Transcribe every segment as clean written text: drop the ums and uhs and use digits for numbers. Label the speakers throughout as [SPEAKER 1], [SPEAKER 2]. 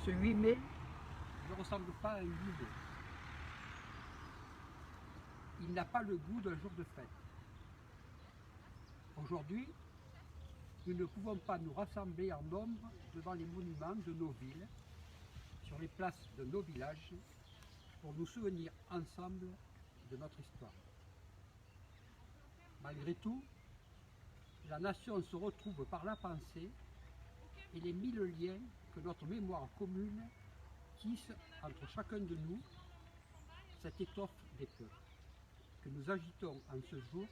[SPEAKER 1] Ce 8 mai ne ressemble pas à un 8 mai. Il n'a pas le goût d'un jour de fête. Aujourd'hui, nous ne pouvons pas nous rassembler en nombre devant les monuments de nos villes, sur les places de nos villages, pour nous souvenir ensemble de notre histoire. Malgré tout, la nation se retrouve par la pensée et les 1000 liens que notre mémoire commune tisse entre chacun de nous, cette étoffe des peuples, que nous agitons en ce jour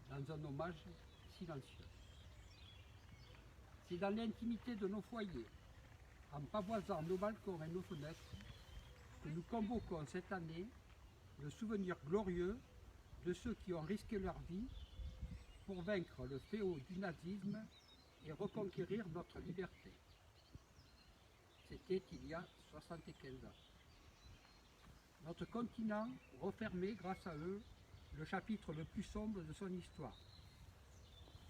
[SPEAKER 1] dans un hommage silencieux. C'est dans l'intimité de nos foyers, en pavoisant nos balcons et nos fenêtres, que nous convoquons cette année le souvenir glorieux de ceux qui ont risqué leur vie pour vaincre le fléau du nazisme et reconquérir notre liberté. C'était il y a 75 ans. Notre continent refermait grâce à eux le chapitre le plus sombre de son histoire.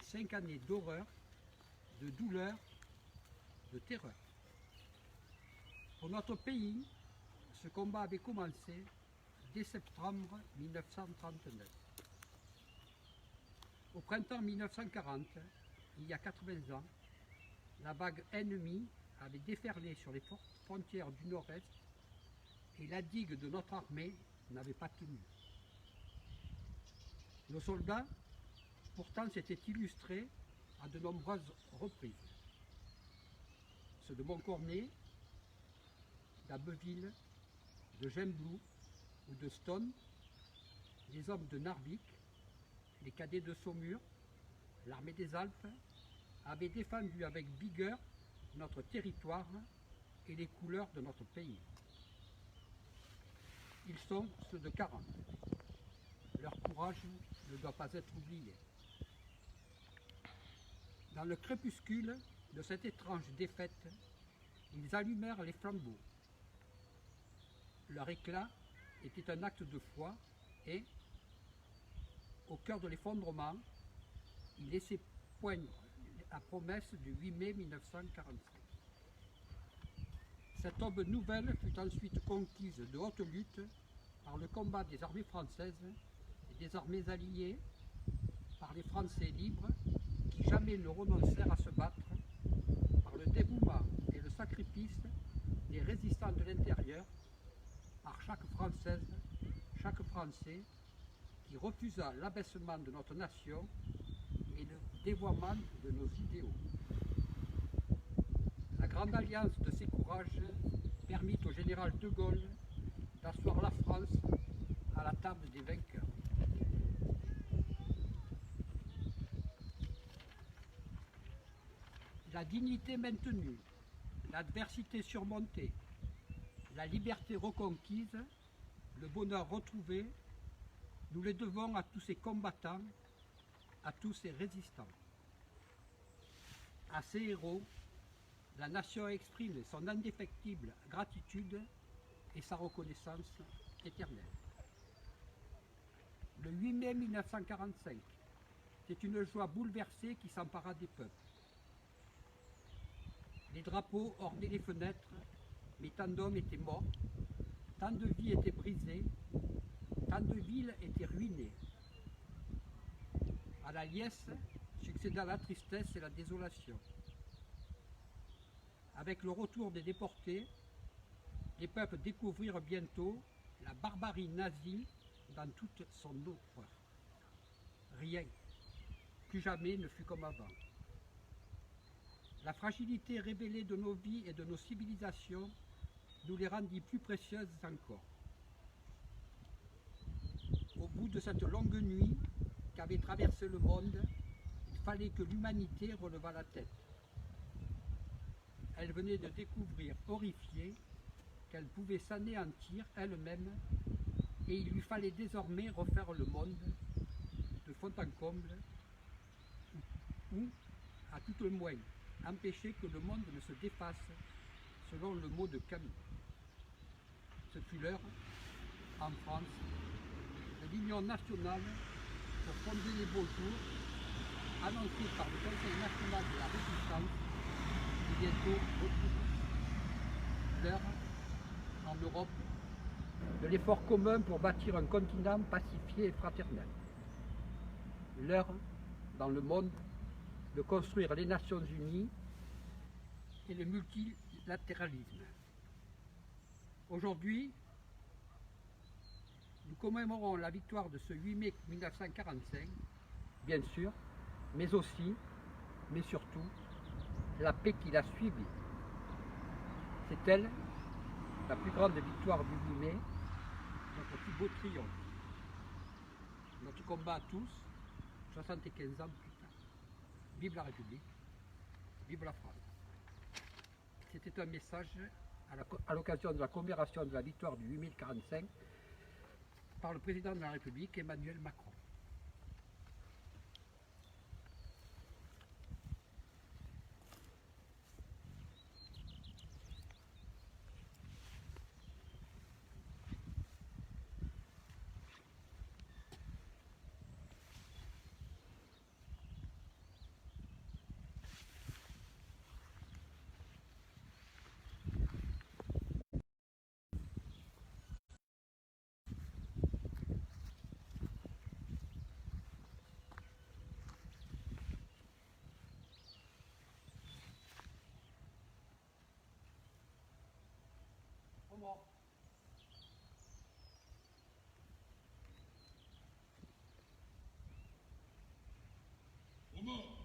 [SPEAKER 1] 5 années d'horreur, de douleur, de terreur. Pour notre pays, ce combat avait commencé dès septembre 1939. Au printemps 1940, il y a 80 ans, la vague ennemie avait déferlé sur les frontières du Nord-Est et la digue de notre armée n'avait pas tenu. Nos soldats, pourtant, s'étaient illustrés à de nombreuses reprises. Ceux de Montcornet, d'Abbeville, de Gembloux ou de Stone, les hommes de Narvik, les cadets de Saumur, l'armée des Alpes, avaient défendu avec vigueur notre territoire et les couleurs de notre pays. Ils sont ceux de 40. Leur courage ne doit pas être oublié. Dans le crépuscule de cette étrange défaite, ils allumèrent les flambeaux. Leur éclat était un acte de foi et, au cœur de l'effondrement, ils laissaient poindre la promesse du 8 mai 1945. Cette aube nouvelle fut ensuite conquise de haute lutte par le combat des armées françaises et des armées alliées, par les Français libres qui jamais ne renoncèrent à se battre, par le dévouement et le sacrifice des résistants de l'intérieur, par chaque Française, chaque Français qui refusa l'abaissement de notre nation et le dévoiement de nos idéaux. La grande alliance de ces courages permit au général de Gaulle d'asseoir la France à la table des vainqueurs. La dignité maintenue, l'adversité surmontée, la liberté reconquise, le bonheur retrouvé, nous les devons à tous ces combattants, à tous ces résistants. À ces héros, la nation exprime son indéfectible gratitude et sa reconnaissance éternelle. Le 8 mai 1945, c'est une joie bouleversée qui s'empara des peuples. Les drapeaux ornaient les fenêtres, mais tant d'hommes étaient morts, tant de vies étaient brisées, tant de villes étaient ruinées. À la liesse succéda la tristesse et la désolation. Avec le retour des déportés, les peuples découvrirent bientôt la barbarie nazie dans toute son horreur. Rien, plus jamais ne fut comme avant. La fragilité révélée de nos vies et de nos civilisations nous les rendit plus précieuses encore. Au bout de cette longue nuit qu'avait traversé le monde, il fallait que l'humanité relevât la tête. Elle venait de découvrir, horrifiée, qu'elle pouvait s'anéantir elle-même et il lui fallait désormais refaire le monde de fond en comble ou, à tout le moins, empêcher que le monde ne se défasse, selon le mot de Camus. Ce fut l'heure, en France, de l'Union nationale pour fonder les beaux jours, annoncés par le Conseil national de la Résistance, et bientôt retrouvés. l'heure, en Europe, de l'effort commun pour bâtir un continent pacifié et fraternel. L'heure, dans le monde, de construire les Nations Unies et le multilatéralisme. Aujourd'hui, nous commémorons la victoire de ce 8 mai 1945, bien sûr, mais aussi, mais surtout, la paix qui l'a suivie. C'est elle, la plus grande victoire du 8 mai, notre plus beau triomphe. Notre combat à tous, 75 ans plus tard. Vive la République, vive la France. C'était un message à l'occasion de la commémoration de la victoire du 8 mai 1945 par le président de la République, Emmanuel Macron. Comment ? Maintenant,